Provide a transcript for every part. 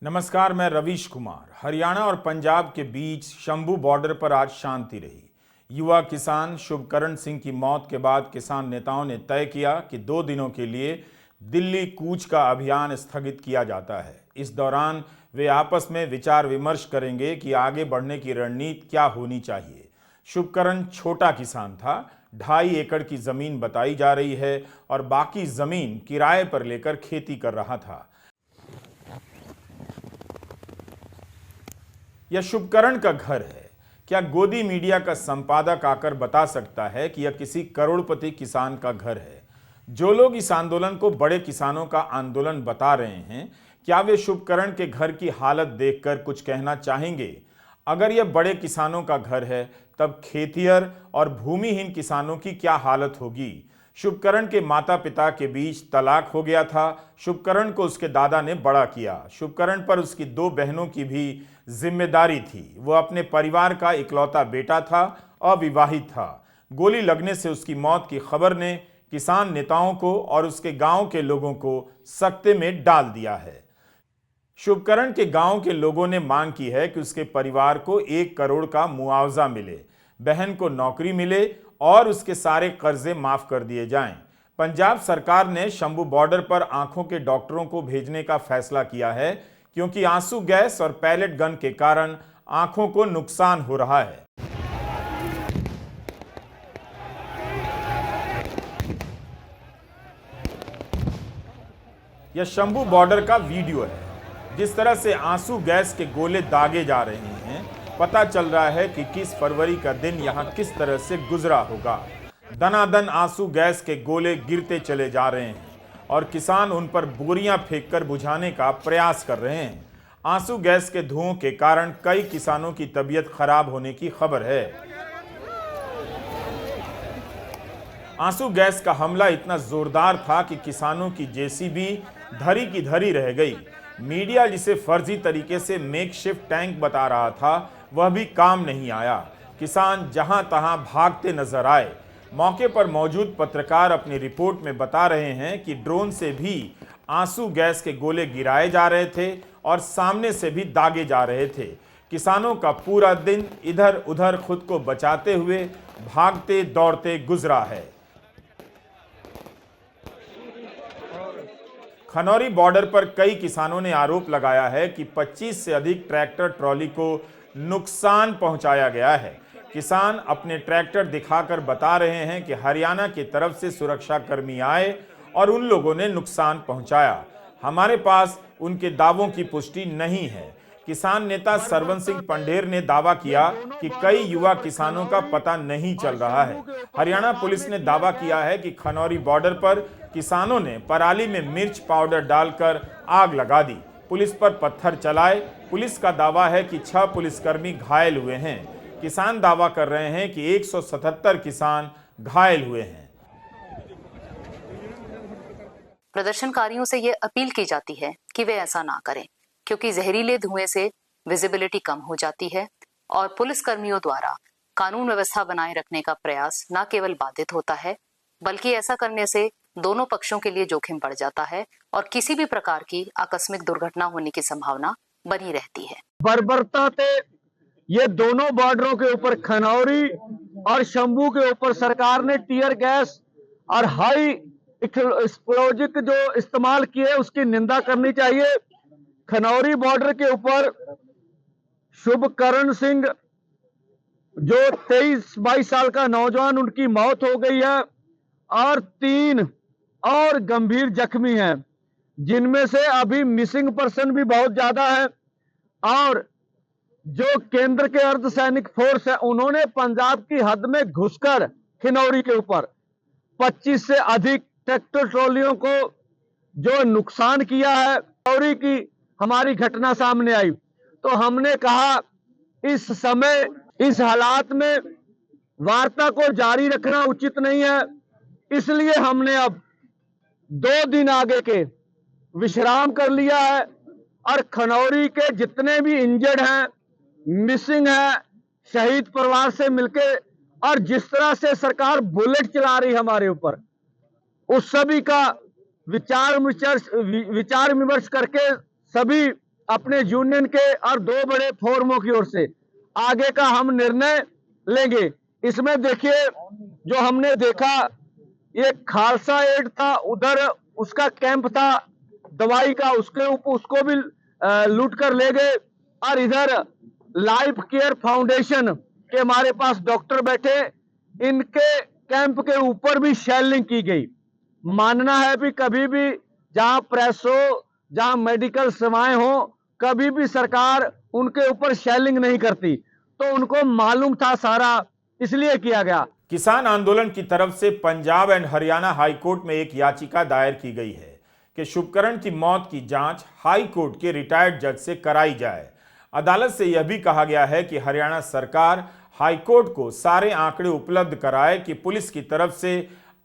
नमस्कार, मैं रवीश कुमार। हरियाणा और पंजाब के बीच शंभू बॉर्डर पर आज शांति रही। युवा किसान शुभकरण सिंह की मौत के बाद किसान नेताओं ने तय किया कि 2 दिनों के लिए दिल्ली कूच का अभियान स्थगित किया जाता है। इस दौरान वे आपस में विचार विमर्श करेंगे कि आगे बढ़ने की रणनीति क्या होनी चाहिए। शुभकरण छोटा किसान था, 2.5 एकड़ की जमीन बताई जा रही है और बाकी जमीन किराए पर लेकर खेती कर रहा था। यह शुभकरण का घर है। क्या गोदी मीडिया का संपादक आकर बता सकता है कि यह किसी करोड़पति किसान का घर है? जो लोग इस आंदोलन को बड़े किसानों का आंदोलन बता रहे हैं, क्या वे शुभकरण के घर की हालत देखकर कुछ कहना चाहेंगे? अगर यह बड़े किसानों का घर है, तब खेतिहर और भूमिहीन किसानों की क्या हालत होगी? शुभकरण के माता पिता के बीच तलाक हो गया था। शुभकरण को उसके दादा ने बड़ा किया। शुभकरण पर उसकी 2 बहनों की भी जिम्मेदारी थी। वह अपने परिवार का इकलौता बेटा था, अविवाहित था। गोली लगने से उसकी मौत की खबर ने किसान नेताओं को और उसके गांव के लोगों को सकते में डाल दिया है। शुभकरण के गांव के लोगों ने मांग की है कि उसके परिवार को 1 करोड़ का मुआवजा मिले, बहन को नौकरी मिले और उसके सारे कर्जे माफ कर दिए जाएं। पंजाब सरकार ने शंभू बॉर्डर पर आंखों के डॉक्टरों को भेजने का फैसला किया है, क्योंकि आंसू गैस और पैलेट गन के कारण आंखों को नुकसान हो रहा है। यह शंभू बॉर्डर का वीडियो है। जिस तरह से आंसू गैस के गोले दागे जा रहे हैं, पता चल रहा है कि 21 फरवरी का दिन यहां किस तरह से गुजरा होगा। दनादन आंसू गैस के गोले गिरते चले जा रहे हैं और किसान उन पर बोरियां फेंककर बुझाने का प्रयास कर रहे हैं। आंसू गैस के धुओं के कारण कई किसानों की तबीयत खराब होने की खबर है। आंसू गैस का हमला इतना जोरदार था कि किसानों की जेसीबी धरी की धरी रह गई। मीडिया जिसे फर्जी तरीके से मेकशिफ्ट टैंक बता रहा था, वह भी काम नहीं आया। किसान जहां तहां भागते नजर आए। मौके पर मौजूद पत्रकार अपनी रिपोर्ट में बता रहे हैं कि ड्रोन से भी आंसू गैस के गोले गिराए जा रहे थे और सामने से भी दागे जा रहे थे। किसानों का पूरा दिन इधर उधर खुद को बचाते हुए भागते दौड़ते गुजरा है। खनौरी बॉर्डर पर कई किसानों ने आरोप लगाया है कि 25 से अधिक ट्रैक्टर ट्रॉली को नुकसान पहुंचाया गया है। किसान अपने ट्रैक्टर दिखाकर बता रहे हैं कि हरियाणा की तरफ से सुरक्षा कर्मी आए और उन लोगों ने नुकसान पहुंचाया। हमारे पास उनके दावों की पुष्टि नहीं है। किसान नेता सरवन सिंह पंढेर ने दावा किया कि कई युवा किसानों का पता नहीं चल रहा है। हरियाणा पुलिस ने दावा किया है कि खनौरी बॉर्डर पर किसानों ने पराली में मिर्च पाउडर डालकर आग लगा दी, पुलिस पर पत्थर चलाए। पुलिस का दावा है कि 6 पुलिसकर्मी घायल हुए हैं। किसान दावा कर रहे हैं कि 177 किसान घायल हुए हैं। प्रदर्शनकारियों से ये अपील की जाती है कि वे ऐसा ना करें, क्योंकि जहरीले धुएं से विजिबिलिटी कम हो जाती है और पुलिस कर्मियों द्वारा कानून व्यवस्था बनाए रखने का प्रयास न केवल बाधित होता है, बल्कि ऐसा करने से दोनों पक्षों के लिए जोखिम बढ़ जाता है और किसी भी प्रकार की आकस्मिक दुर्घटना होने की संभावना बनी रहती है। बर्बरता से ये दोनों बॉर्डरों के ऊपर खनौरी और शंभू के ऊपर सरकार ने टीयर गैस और हाई एक्सप्लोजिव जो इस्तेमाल किए उसकी निंदा करनी चाहिए। खनौरी बॉर्डर के ऊपर शुभकरण सिंह जो 23-22 साल का नौजवान, उनकी मौत हो गई है और 3 और गंभीर जख्मी हैं, जिनमें से अभी मिसिंग पर्सन भी बहुत ज्यादा है। और जो केंद्र के अर्धसैनिक फोर्स है, उन्होंने पंजाब की हद में घुसकर खिनौरी के ऊपर 25 से अधिक ट्रैक्टर ट्रॉलियों को जो नुकसान किया है। खिनौरी की हमारी घटना सामने आई तो हमने कहा इस समय इस हालात में वार्ता को जारी रखना उचित नहीं है, इसलिए हमने अब 2 दिन आगे के विश्राम कर लिया है और खनौरी के जितने भी इंजर्ड हैं, मिसिंग है, शहीद परिवार से मिलके और जिस तरह से सरकार बुलेट चला रही हमारे ऊपर, उस सभी का विचार विमर्श करके सभी अपने यूनियन के और 2 बड़े फोरमों की ओर से आगे का हम निर्णय लेंगे। इसमें देखिए, जो हमने देखा, ये खालसा एड था, उधर उसका कैंप था दवाई का, उसके ऊपर उसको भी लूट कर ले गए। और इधर लाइफ केयर फाउंडेशन के हमारे पास डॉक्टर बैठे, इनके कैंप के ऊपर भी शेलिंग की गई। मानना है भी कभी भी जहां प्रेस हो, जहां मेडिकल सेवाएं हो, कभी भी सरकार उनके ऊपर शेलिंग नहीं करती, तो उनको मालूम था सारा, इसलिए किया गया। किसान आंदोलन की तरफ से Punjab and Haryana high court में एक याचिका दायर की गई है कि शुभकरण की मौत की जांच हाई कोर्ट के रिटायर्ड जज से कराई जाए। अदालत से यह भी कहा गया है कि हरियाणा सरकार हाई कोर्ट को सारे आंकड़े उपलब्ध कराए कि पुलिस की तरफ से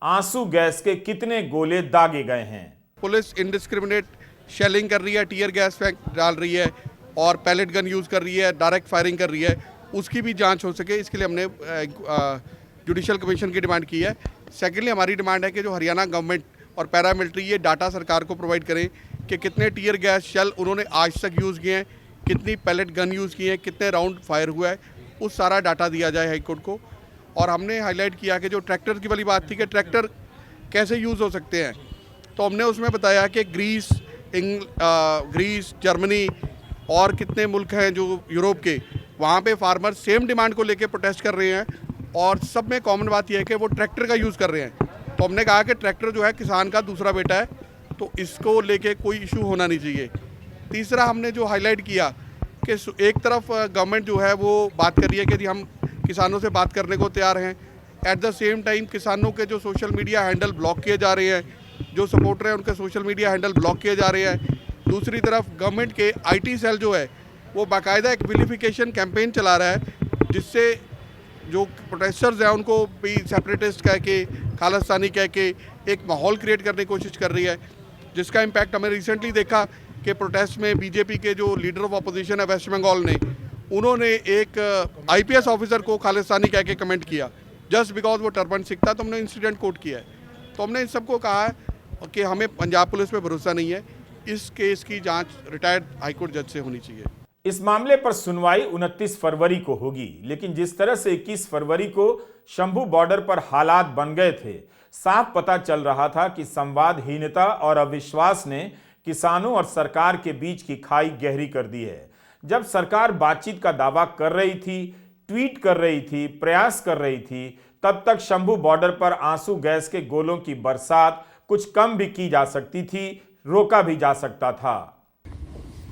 आंसू गैस के कितने गोले दागे गए हैं। पुलिस इंडिस्क्रिमिनेट शेलिंग कर रही है, टीयर गैस फेंक डाल रही है और पैलेट गन यूज़ कर रही है, डायरेक्ट फायरिंग कर रही है, उसकी भी जांच हो सके, इसके लिए हमने जुडिशल कमीशन की डिमांड की है। सेकेंडली हमारी डिमांड है कि जो हरियाणा गवर्नमेंट और पैरामिलिट्री ये डाटा सरकार को प्रोवाइड करें कि कितने टीयर गैस शेल उन्होंने आज तक यूज़ किए हैं, कितनी पैलेट गन यूज़ की है, कितने राउंड फायर हुआ है, उस सारा डाटा दिया जाए हाईकोर्ट को। और हमने हाईलाइट किया कि जो ट्रैक्टर की वाली बात थी कि ट्रैक्टर कैसे यूज़ हो सकते हैं, तो हमने उसमें बताया कि ग्रीस, जर्मनी और कितने मुल्क हैं जो यूरोप के, वहाँ पे फार्मर सेम डिमांड को लेके प्रोटेस्ट कर रहे हैं और सब में कॉमन बात यह है कि वो ट्रैक्टर का यूज़ कर रहे हैं। तो हमने कहा कि ट्रैक्टर जो है किसान का दूसरा बेटा है, तो इसको लेके कोई इशू होना नहीं चाहिए। तीसरा हमने जो हाईलाइट किया कि एक तरफ गवर्नमेंट जो है वो बात कर रही है कि हम किसानों से बात करने को तैयार हैं, एट द सेम टाइम किसानों के जो सोशल मीडिया हैंडल ब्लॉक किए जा रहे हैं, जो सपोर्टर हैं उनके सोशल मीडिया हैंडल ब्लॉक किए जा रहे हैं। दूसरी तरफ गवर्नमेंट के आईटी सेल जो है वो बाकायदा एक विलिफिकेशन कैंपेन चला रहा है, जिससे जो प्रोटेस्टर्स हैं उनको भी सेपरेटिस्ट कह के, खालिस्तानी कह के एक माहौल क्रिएट करने की कोशिश कर रही है, जिसका इम्पैक्ट हमें रिसेंटली देखा कि प्रोटेस्ट में बीजेपी के जो लीडर ऑफ अपोजिशन है वेस्ट बंगाल ने, उन्होंने एक आईपीएस ऑफिसर को खालिस्तानी कह के कमेंट किया जस्ट बिकॉज वो टर्बन सिख था। तो हमने इंसिडेंट कोट किया है। तो हमने इन सबको कहा है कि हमें पंजाब पुलिस पे भरोसा नहीं है, इस केस की जांच रिटायर्ड हाईकोर्ट जज से होनी चाहिए। इस मामले पर सुनवाई 29 फरवरी को होगी, लेकिन जिस तरह से 21 फरवरी को शंभू बॉर्डर पर हालात बन गए थे, साफ पता चल रहा था कि संवादहीनता और अविश्वास ने किसानों और सरकार के बीच की खाई गहरी कर दी है। जब सरकार बातचीत का दावा कर रही थी, ट्वीट कर रही थी, प्रयास कर रही थी, तब तक शंभू बॉर्डर पर आंसू गैस के गोलों की बरसात कुछ कम भी की जा सकती थी, रोका भी जा सकता था।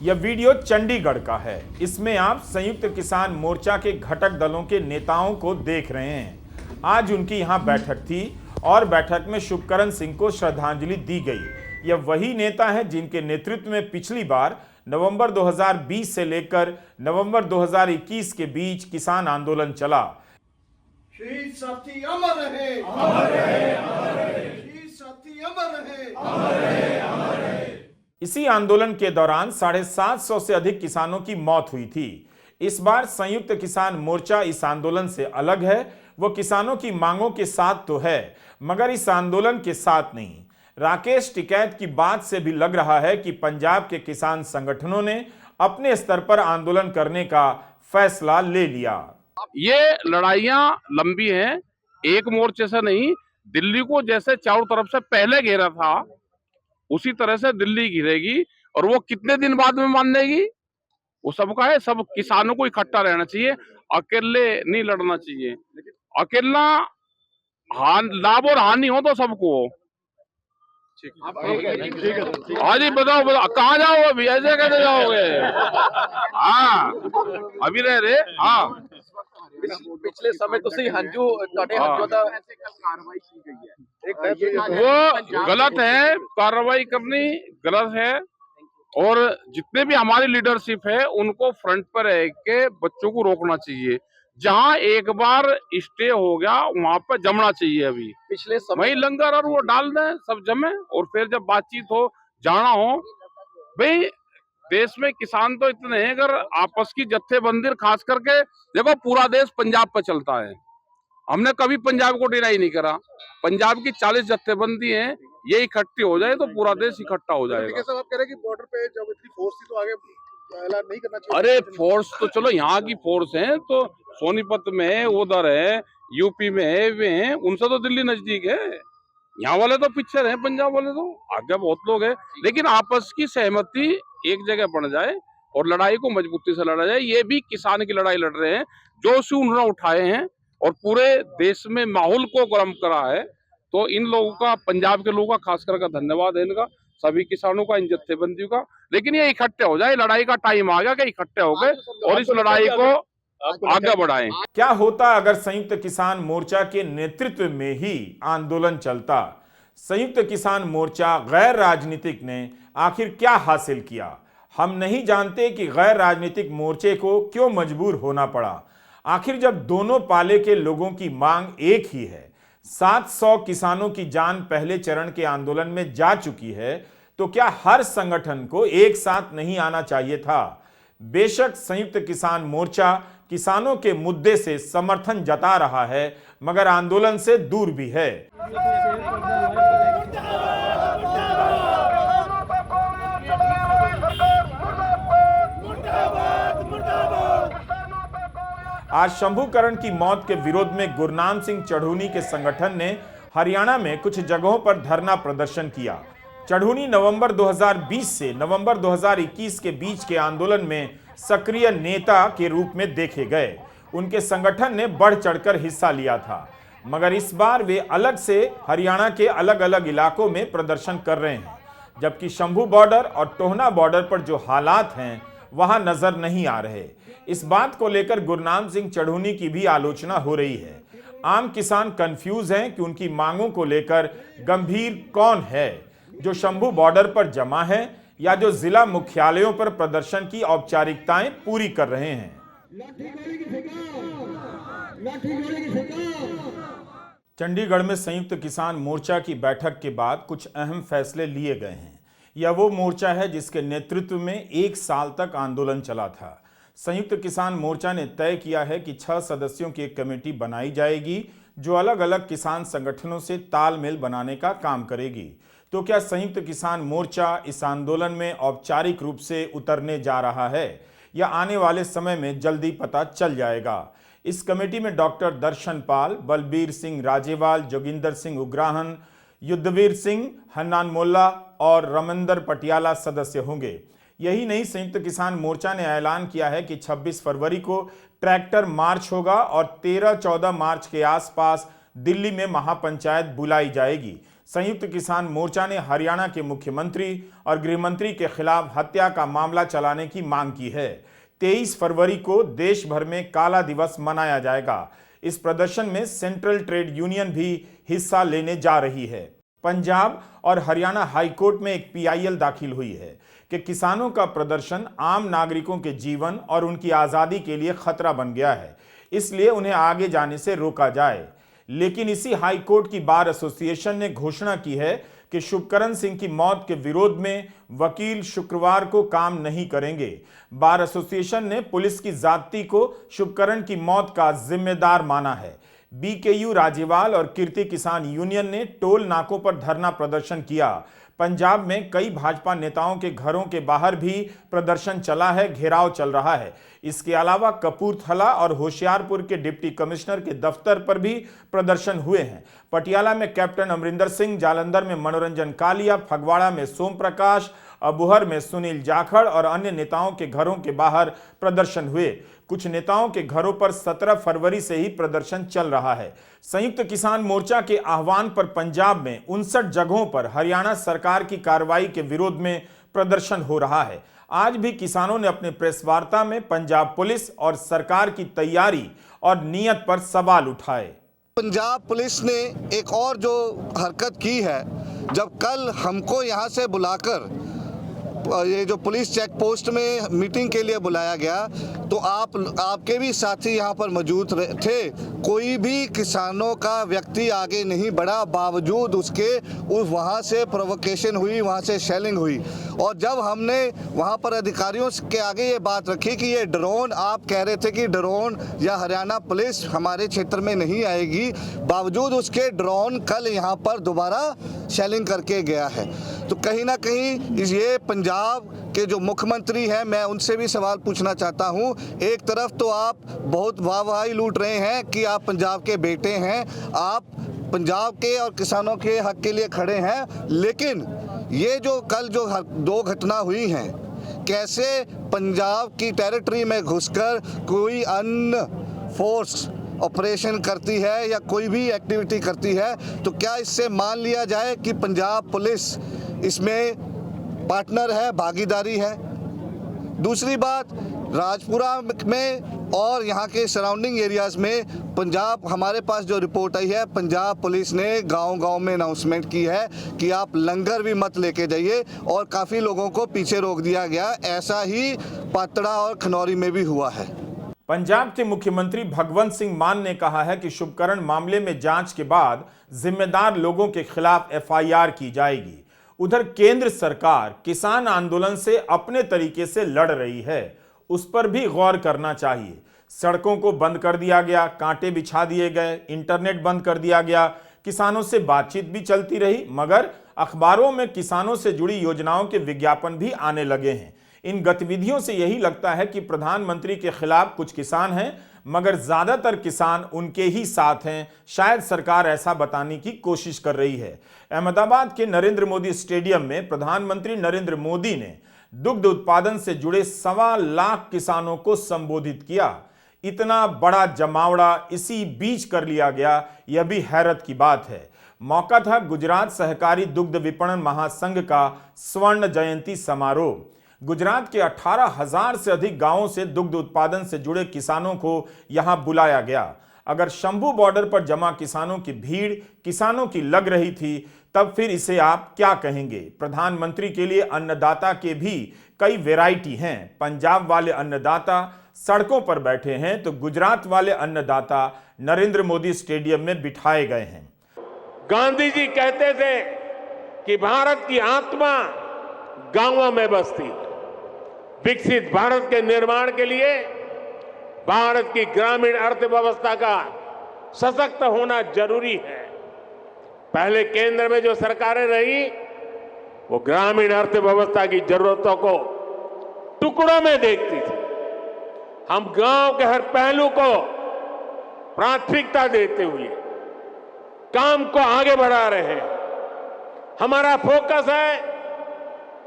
यह वीडियो चंडीगढ़ का है। इसमें आप संयुक्त किसान मोर्चा के घटक दलों के नेताओं को देख रहे हैं। आज उनकी यहां बैठक थी और बैठक में शुभकरण सिंह को श्रद्धांजलि दी गई। यह वही नेता हैं जिनके नेतृत्व में पिछली बार नवंबर 2020 से लेकर नवंबर 2021 के बीच किसान आंदोलन चला। शहीद साथी अमर रहे, अमर रहे, अमर रहे। शहीद साथी अमर रहे, अमर रहे, अमर रहे। इसी आंदोलन के दौरान 750 से अधिक किसानों की मौत हुई थी। इस बार संयुक्त किसान मोर्चा इस आंदोलन से अलग है। वो किसानों की मांगों के साथ तो है, मगर इस आंदोलन के साथ नहीं। राकेश टिकैत की बात से भी लग रहा है कि पंजाब के किसान संगठनों ने अपने स्तर पर आंदोलन करने का फैसला ले लिया। ये लड़ाइयां लंबी हैं, एक मोर्चे से नहीं। दिल्ली को जैसे चारों तरफ से पहले घेरा था, उसी तरह से दिल्ली घिरेगी। और वो कितने दिन बाद में मान लेगी, वो सबका है। सब किसानों को इकट्ठा रहना चाहिए, अकेले नहीं लड़ना चाहिए। अकेला लाभ और हानि हो तो सबको। हाँ जी, बताओ कहाँ जाओ अभी, ऐसे कैसे जाओगे? हाँ अभी रह रहे। हाँ पिछले समय ਤੁਸੀਂ ਹੰਝੂ ਤੁਹਾਡੇ ਹੰਝੂ ਦਾ ਕਾਰਵਾਈ की गई है, वो गलत है, कार्रवाई करनी गलत है। और जितने भी हमारी लीडरशिप है उनको फ्रंट पर रह के बच्चों को रोकना चाहिए। जहां एक बार स्टे हो गया वहां पर जमना चाहिए। अभी पिछले समय वही लंगर और वो डाल दें, सब जमे, और फिर जब बातचीत हो, जाना हो। भाई देश में किसान तो इतने हैं, अगर आपस की जत्थेबंदी, खास करके देखो पूरा देश पंजाब पर चलता है। हमने कभी पंजाब को डिनाई नहीं करा। पंजाब की 40 जत्थेबंदी हैं, ये इकट्ठी हो जाए तो पूरा देश इकट्ठा हो जाएगा। आप कह रहे हैं कि बॉर्डर पे जब इतनी फोर्स थी तो आगे ऐलान नहीं करना चाहिए? अरे फोर्स तो चलो यहाँ की फोर्स है, तो सोनीपत में है, उधर है, यूपी में है, वे हैं, उनसे तो दिल्ली नजदीक है। यहाँ वाले तो पीछे रहे, पंजाब वाले तो आगे बहुत लोग हैं, लेकिन आपस की सहमति एक जगह बन जाए और लड़ाई को मजबूती से लड़ा जाए। ये भी किसान की लड़ाई लड़ रहे हैं, जो इशू उन्होंने उठाए हैं और पूरे देश में माहौल को गर्म करा है। तो इन लोगों का, पंजाब के लोगों का खास करके धन्यवाद है इनका, सभी किसानों का, इन जत्थेबंदियों का। लेकिन ये इकट्ठे हो जाए, लड़ाई का टाइम आ गया कि इकट्ठे हो गए और इस लड़ाई को आगे बढ़ाएं। क्या होता अगर संयुक्त किसान मोर्चा के नेतृत्व में ही आंदोलन चलता? संयुक्त किसान मोर्चा गैर राजनीतिक ने आखिर क्या हासिल किया? हम नहीं जानते कि गैर राजनीतिक मोर्चे को क्यों मजबूर होना पड़ा। आखिर जब दोनों पाले के लोगों की मांग एक ही है, 700 किसानों की जान पहले चरण के आंदोलन में जा चुकी है, तो क्या हर संगठन को एक साथ नहीं आना चाहिए था? बेशक संयुक्त किसान मोर्चा किसानों के मुद्दे से समर्थन जता रहा है, मगर आंदोलन से दूर भी है। आज शंभूकरण की मौत के विरोध में गुरनाम सिंह चढ़ूनी के संगठन ने हरियाणा में कुछ जगहों पर धरना प्रदर्शन किया। चढ़ूनी नवंबर 2020 से नवंबर 2021 के बीच के आंदोलन में सक्रिय नेता के रूप में देखे गए। उनके संगठन ने बढ़ चढ़कर हिस्सा लिया था, मगर इस बार वे अलग से हरियाणा के अलग अलग इलाकों में प्रदर्शन कर रहे हैं, जबकि शंभू बॉर्डर और टोहना बॉर्डर पर जो हालात हैं वहां नजर नहीं आ रहे। इस बात को लेकर गुरनाम सिंह चढ़ूनी की भी आलोचना हो रही है। आम किसान कंफ्यूज हैं कि उनकी मांगों को लेकर गंभीर कौन है, जो शंभू बॉर्डर पर जमा है या जो जिला मुख्यालयों पर प्रदर्शन की औपचारिकताएं पूरी कर रहे हैं। चंडीगढ़ में संयुक्त किसान मोर्चा की बैठक के बाद कुछ अहम फैसले लिए गए हैं। यह वो मोर्चा है जिसके नेतृत्व में 1 साल तक आंदोलन चला था। संयुक्त किसान मोर्चा ने तय किया है कि 6 सदस्यों की एक कमेटी बनाई जाएगी, जो अलग अलग किसान संगठनों से तालमेल बनाने का काम करेगी। तो क्या संयुक्त किसान मोर्चा इस आंदोलन में औपचारिक रूप से उतरने जा रहा है, या आने वाले समय में जल्दी पता चल जाएगा? इस कमेटी में डॉक्टर दर्शन पाल, बलबीर सिंह राजेवाल, जोगिंदर सिंह उग्राहन, युद्धवीर सिंह, हन्नान मोल्ला और रमंदर पटियाला सदस्य होंगे। यही नहीं, संयुक्त किसान मोर्चा ने ऐलान किया है कि 26 फरवरी को ट्रैक्टर मार्च होगा और 13-14 मार्च के आसपास दिल्ली में महापंचायत बुलाई जाएगी। संयुक्त किसान मोर्चा ने हरियाणा के मुख्यमंत्री और गृहमंत्री के खिलाफ हत्या का मामला चलाने की मांग की है। 23 फरवरी को देश भर में काला दिवस मनाया जाएगा। इस प्रदर्शन में सेंट्रल ट्रेड यूनियन भी हिस्सा लेने जा रही है। पंजाब और हरियाणा हाईकोर्ट में एक PIL दाखिल हुई है कि किसानों का प्रदर्शन आम नागरिकों के जीवन और उनकी आज़ादी के लिए खतरा बन गया है, इसलिए उन्हें आगे जाने से रोका जाए। लेकिन इसी हाईकोर्ट की बार एसोसिएशन ने घोषणा की है कि शुभकरण सिंह की मौत के विरोध में वकील शुक्रवार को काम नहीं करेंगे। बार एसोसिएशन ने पुलिस की जाति को शुभकरण की मौत का जिम्मेदार माना है। BKU राजेवाल और कीर्ति किसान यूनियन ने टोल नाकों पर धरना प्रदर्शन किया। पंजाब में कई भाजपा नेताओं के घरों के बाहर भी प्रदर्शन चला है, घेराव चल रहा है। इसके अलावा कपूरथला और होशियारपुर के डिप्टी कमिश्नर के दफ्तर पर भी प्रदर्शन हुए हैं। पटियाला में कैप्टन अमरिंदर सिंह, जालंधर में मनोरंजन कालिया, फगवाड़ा में सोम प्रकाश, अबुहर में सुनील जाखड़ और अन्य नेताओं के घरों के बाहर प्रदर्शन हुए। कुछ नेताओं के घरों पर 17 फरवरी से ही प्रदर्शन चल रहा है। संयुक्त किसान मोर्चा के आह्वान पर पंजाब में 59 जगहों पर हरियाणा सरकार की कार्रवाई के विरोध में प्रदर्शन हो रहा है। आज भी किसानों ने अपने प्रेस वार्ता में पंजाब पुलिस और सरकार की तैयारी और नीयत पर सवाल उठाए। पंजाब पुलिस ने एक और जो हरकत की है, जब कल हमको यहाँ से बुलाकर ये जो पुलिस चेक पोस्ट में मीटिंग के लिए बुलाया गया, तो आपके भी साथी यहाँ पर मौजूद थे। कोई भी किसानों का व्यक्ति आगे नहीं बढ़ा, बावजूद उसके वहाँ से प्रोवोकेशन हुई, वहाँ से शेलिंग हुई। और जब हमने वहाँ पर अधिकारियों के आगे ये बात रखी कि ये ड्रोन, आप कह रहे थे कि ड्रोन या हरियाणा पुलिस हमारे क्षेत्र में नहीं आएगी, बावजूद उसके ड्रोन कल यहाँ पर दोबारा शेलिंग करके गया है। तो कहीं ना कहीं ये पंजाब के जो मुख्यमंत्री हैं, मैं उनसे भी सवाल पूछना चाहता हूं। एक तरफ तो आप बहुत वाहवाही लूट रहे हैं कि आप पंजाब के बेटे हैं, आप पंजाब के और किसानों के हक के लिए खड़े हैं, लेकिन ये जो कल जो 2 घटना हुई हैं, कैसे पंजाब की टेरिटरी में घुसकर कोई अन्य फोर्स ऑपरेशन करती है या कोई भी एक्टिविटी करती है, तो क्या इससे मान लिया जाए कि पंजाब पुलिस इसमें पार्टनर है, भागीदारी है? दूसरी बात, राजपुरा में और यहाँ के सराउंडिंग एरियाज़ में पंजाब, हमारे पास जो रिपोर्ट आई है, पंजाब पुलिस ने गांव-गांव में अनाउंसमेंट की है कि आप लंगर भी मत लेके जाइए, और काफ़ी लोगों को पीछे रोक दिया गया। ऐसा ही पातड़ा और खनौरी में भी हुआ है। पंजाब के मुख्यमंत्री भगवंत सिंह मान ने कहा है कि शुभकरण मामले में जांच के बाद जिम्मेदार लोगों के खिलाफ एफआईआर की जाएगी। उधर केंद्र सरकार किसान आंदोलन से अपने तरीके से लड़ रही है, उस पर भी गौर करना चाहिए। सड़कों को बंद कर दिया गया, कांटे बिछा दिए गए, इंटरनेट बंद कर दिया गया, किसानों से बातचीत भी चलती रही, मगर अखबारों में किसानों से जुड़ी योजनाओं के विज्ञापन भी आने लगे हैं। इन गतिविधियों से यही लगता है कि प्रधानमंत्री के खिलाफ कुछ किसान हैं, मगर ज्यादातर किसान उनके ही साथ हैं। शायद सरकार ऐसा बताने की कोशिश कर रही है। अहमदाबाद के नरेंद्र मोदी स्टेडियम में प्रधानमंत्री नरेंद्र मोदी ने दुग्ध उत्पादन से जुड़े 1.25 लाख किसानों को संबोधित किया। इतना बड़ा जमावड़ा इसी बीच कर लिया गया, यह भी हैरत की बात है। मौका था गुजरात सहकारी दुग्ध विपणन महासंघ का स्वर्ण जयंती समारोह। गुजरात के 18,000 से अधिक गांवों से दुग्ध उत्पादन से जुड़े किसानों को यहां बुलाया गया। अगर शंभू बॉर्डर पर जमा किसानों की भीड़ किसानों की लग रही थी, तब फिर इसे आप क्या कहेंगे? प्रधानमंत्री के लिए अन्नदाता के भी कई वैरायटी हैं। पंजाब वाले अन्नदाता सड़कों पर बैठे हैं, तो गुजरात वाले अन्नदाता नरेंद्र मोदी स्टेडियम में बिठाए गए हैं। गांधी जी कहते थे कि भारत की आत्मा गांवों में बसती है। विकसित भारत के निर्माण के लिए भारत की ग्रामीण अर्थव्यवस्था का सशक्त होना जरूरी है। पहले केंद्र में जो सरकारें रही, वो ग्रामीण अर्थव्यवस्था की जरूरतों को टुकड़ों में देखती थी। हम गांव के हर पहलू को प्राथमिकता देते हुए काम को आगे बढ़ा रहे हैं। हमारा फोकस है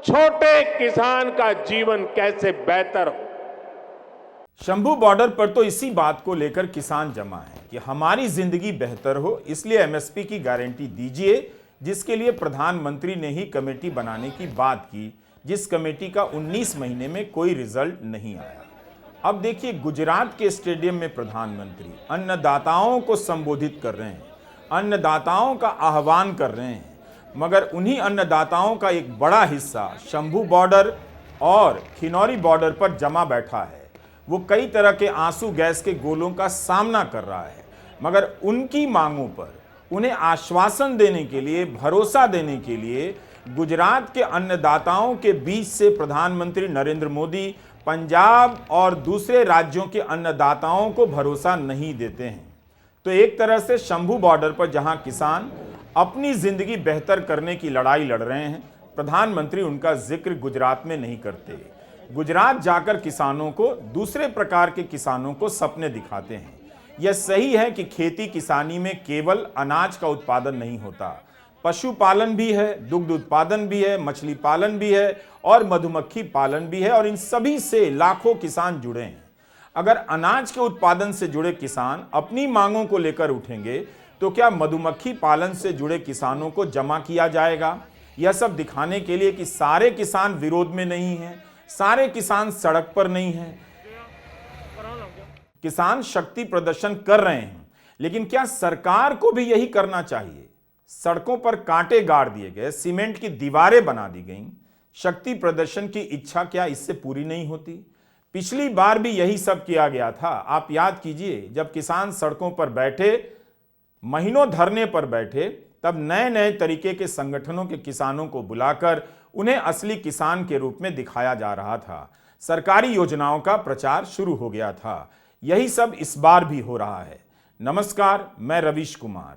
छोटे किसान का जीवन कैसे बेहतर हो। शंभू बॉर्डर पर तो इसी बात को लेकर किसान जमा है कि हमारी जिंदगी बेहतर हो, इसलिए एमएसपी की गारंटी दीजिए, जिसके लिए प्रधानमंत्री ने ही कमेटी बनाने की बात की, जिस कमेटी का 19 महीने में कोई रिजल्ट नहीं आया। अब देखिए, गुजरात के स्टेडियम में प्रधानमंत्री अन्नदाताओं को संबोधित कर रहे हैं, अन्नदाताओं का आह्वान कर रहे हैं, मगर उन्हीं अन्नदाताओं का एक बड़ा हिस्सा शंभू बॉर्डर और खिनौरी बॉर्डर पर जमा बैठा है। वो कई तरह के आंसू गैस के गोलों का सामना कर रहा है, मगर उनकी मांगों पर उन्हें आश्वासन देने के लिए, भरोसा देने के लिए गुजरात के अन्नदाताओं के बीच से प्रधानमंत्री नरेंद्र मोदी पंजाब और दूसरे राज्यों के अन्नदाताओं को भरोसा नहीं देते हैं। तो एक तरह से शंभू बॉर्डर पर जहां किसान अपनी जिंदगी बेहतर करने की लड़ाई लड़ रहे हैं, प्रधानमंत्री उनका जिक्र गुजरात में नहीं करते। गुजरात जाकर किसानों को, दूसरे प्रकार के किसानों को सपने दिखाते हैं। यह सही है कि खेती किसानी में केवल अनाज का उत्पादन नहीं होता, पशुपालन भी है, दुग्ध उत्पादन भी है, मछली पालन भी है और मधुमक्खी पालन भी है, और इन सभी से लाखों किसान जुड़े हैं। अगर अनाज के उत्पादन से जुड़े किसान अपनी मांगों को लेकर उठेंगे, तो क्या मधुमक्खी पालन से जुड़े किसानों को जमा किया जाएगा? यह सब दिखाने के लिए कि सारे किसान विरोध में नहीं हैं, सारे किसान सड़क पर नहीं हैं। किसान शक्ति प्रदर्शन कर रहे हैं, लेकिन क्या सरकार को भी यही करना चाहिए? सड़कों पर कांटे गाड़ दिए गए, सीमेंट की दीवारें बना दी गईं। शक्ति प्रदर्शन की इच्छा क्या इससे पूरी नहीं होती? पिछली बार भी यही सब किया गया था। आप याद कीजिए, जब किसान सड़कों पर बैठे, महीनों धरने पर बैठे, तब नए नए तरीके के संगठनों के किसानों को बुलाकर उन्हें असली किसान के रूप में दिखाया जा रहा था। सरकारी योजनाओं का प्रचार शुरू हो गया था। यही सब इस बार भी हो रहा है। नमस्कार, मैं रवीश कुमार।